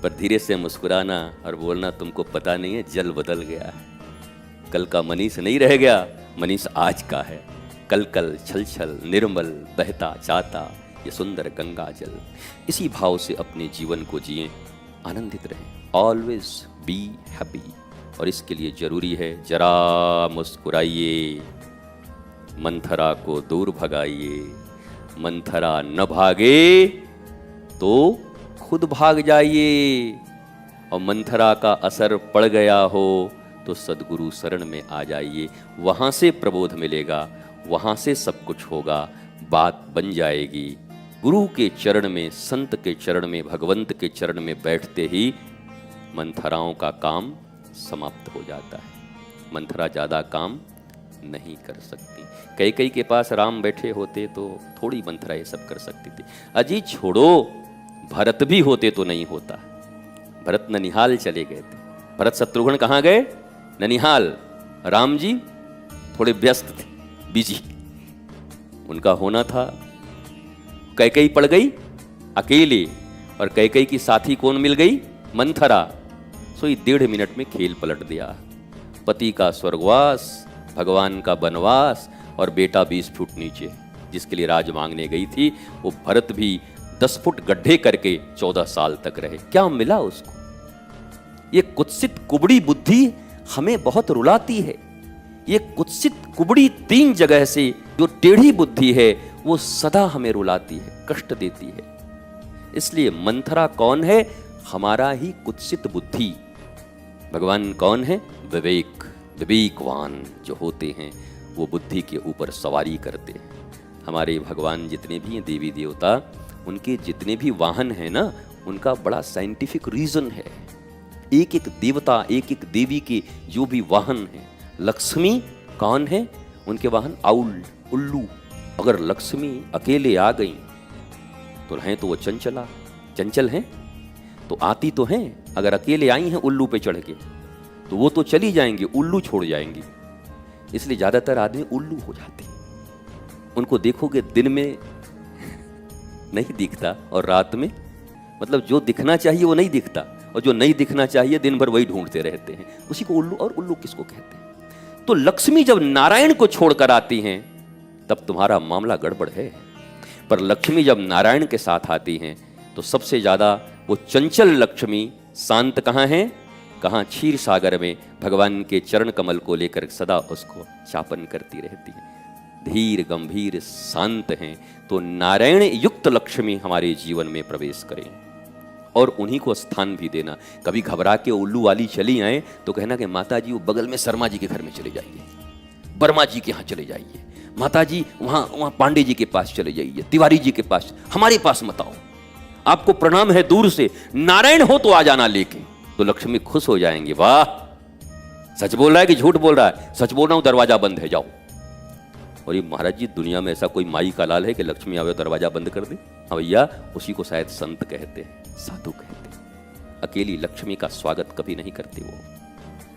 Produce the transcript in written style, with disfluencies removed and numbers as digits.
पर धीरे से मुस्कुराना और बोलना, तुमको पता नहीं है जल बदल गया है। कल का मनीष नहीं रह गया, मनीष आज का है। कल कल छल छल निर्मल बहता जाता ये सुंदर गंगा जल। इसी भाव से अपने जीवन को जिएं, आनंदित रहें, ऑलवेज बी हैप्पी। और इसके लिए जरूरी है जरा मुस्कुराइए, मंथरा को दूर भगाइए। मंथरा न भागे तो खुद भाग जाइए, और मंथरा का असर पड़ गया हो तो सद्गुरु शरण में आ जाइए। वहां से प्रबोध मिलेगा, वहां से सब कुछ होगा, बात बन जाएगी। गुरु के चरण में, संत के चरण में, भगवंत के चरण में बैठते ही मंथराओं का काम समाप्त हो जाता है। मंथरा ज्यादा काम नहीं कर सकती। कैकेयी के पास राम बैठे होते तो थोड़ी मंथरा ये सब कर सकती थी। अजी छोड़ो, भरत भी होते तो नहीं होता। भरत ननिहाल चले गए थे। भरत शत्रुघ्न कहाँ गए? ननिहाल। राम जी थोड़े व्यस्त थे, बिजी। उनका होना था। कैकेयी पड़ गई अकेले, और कैकेयी की साथी कौन मिल गई? मंथरा। सोई 1.5 मिनट में खेल पलट दिया। पति का स्वर्गवास, भगवान का बनवास, और बेटा 20 फुट नीचे जिसके लिए राज मांगने गई थी, वो भरत भी 10 फुट गड्ढे करके 14 साल तक रहे। क्या मिला उसको? ये कुत्सित कुबड़ी बुद्धि हमें बहुत रुलाती है। ये कुत्सित कुबड़ी 3 जगह से जो टेढ़ी बुद्धि है वो सदा हमें रुलाती है, कष्ट देती है। इसलिए मंथरा कौन है? हमारा ही कुत्सित बुद्धि। भगवान कौन है? विवेक, विवेकवान जो होते हैं वो बुद्धि के ऊपर सवारी करते हैं। हमारे भगवान जितने भी हैं, देवी देवता, उनके जितने भी वाहन हैं ना, उनका बड़ा साइंटिफिक रीजन है। एक एक देवता, एक एक देवी के जो भी वाहन हैं। लक्ष्मी कौन है? उनके वाहन आउल, उल्लू। अगर लक्ष्मी अकेले आ गई तो हैं तो वो चंचला, चंचल हैं तो आती तो हैं। अगर अकेले आई हैं उल्लू पे चढ़ के तो वो तो चली जाएंगी, उल्लू छोड़ जाएंगी। इसलिए ज्यादातर आदमी उल्लू हो जाते हैं। उनको देखोगे दिन में नहीं दिखता और रात में, मतलब जो दिखना चाहिए वो नहीं दिखता, और जो नहीं दिखना चाहिए दिन भर वही ढूंढते रहते हैं। उसी को उल्लू। और उल्लू किसको कहते हैं? तो लक्ष्मी जब नारायण को छोड़कर आती हैं तब तुम्हारा मामला गड़बड़ है। पर लक्ष्मी जब नारायण के साथ आती हैं तो सबसे ज्यादा वो चंचल लक्ष्मी शांत कहाँ है? कहाँ? क्षीर सागर में भगवान के चरण कमल को लेकर सदा उसको शापन करती रहती है। धीर गंभीर शांत हैं। तो नारायण युक्त लक्ष्मी हमारे जीवन में प्रवेश करें और उन्हीं को स्थान भी देना। कभी घबरा के उल्लू वाली चली आए तो कहना कि माता जी वो बगल में शर्मा जी के घर में चले जाइए, वर्मा जी के यहाँ चले जाइए, माता जी वहाँ पांडे जी के पास चले जाइए, तिवारी जी के पास, हमारे पास मत आओ, आपको प्रणाम है दूर से, नारायण हो तो आ जाना लेके। तो लक्ष्मी खुश हो जाएंगे। वाह, सच बोल रहा है कि झूठ बोल रहा है? सच बोल रहा हूं, दरवाजा बंद है, जाओ। और ये महाराज जी, दुनिया में ऐसा कोई माई का लाल है कि लक्ष्मी आवे दरवाजा बंद कर दे? हाँ भैया, उसी को शायद संत कहते हैं, साधु कहते हैं। अकेली लक्ष्मी का स्वागत कभी नहीं करते वो।